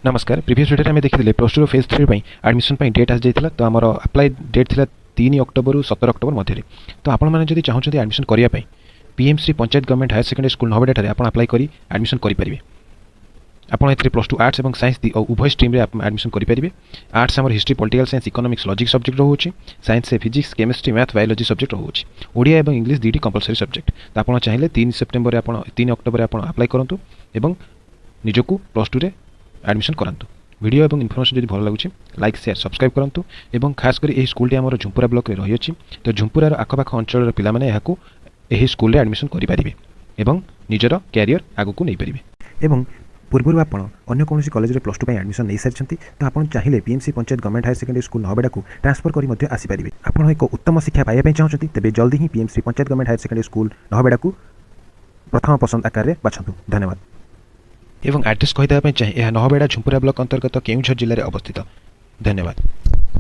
नमस्कार previous video में देखिए plus two phase 3 admission date आज जाइए तो आमर अप्लाई डेट थी 3 अक्टोबर 17 अक्टोबर मध्य। तो आपण मैंने चाहते एडमिशन करने PMC panchayat government higher secondary school Nahabeda आप अप्लाई कर एडमिशन करेंगे। आपड़ ए प्लस टू आर्ट्स और साइंस उभय स्ट्रीम एडमिशन करेंगे। आर्ट्स आम history political science economics logic subject रोचे, साइंस से physics chemistry math biology subject रोचे, ओडिया और इंग्लिश दुईटी कंपलसरी सब्जेक्ट। तो आप चाहिए 3 सेप्टेम्बर आप 3 अक्टोबर आप अप्लाई करूँ और निजक प्लस टू एडमिशन करातु। वीडियो और इनफर्मेशन जो भल लगुच लाइक शेयर सब्सक्राइब करूँ और खासकर यह स्कूल आम झुंपुरा ब्लॉक में रही। तो झुंपुरार आखपाख अंचल पिलाने यह स्कूल एडमिशन करेंगे और निजर कैरियर आगक नहीं पारे। पूर्व आप अन्य कौन कॉलेज में प्लस टू एडमिशन नहीं सारी तो आप चाहिए PMC panchayat government higher secondary school Nahabeda को ट्रांसफर कर आसीपारे। आप एक उत्तम शिक्षा पाइबा चाहते तेज जल्दी ही PMC panchayat government higher secondary school Nahabeda को प्रथम पसंद आकार में बाछंतु। धन्यवाद। एवं एड्रेस कहीदेप चाहिए यह नहबेडा झुंपुरा ब्लॉक अंतर्गत केउझर जिले में अवस्थित। धन्यवाद।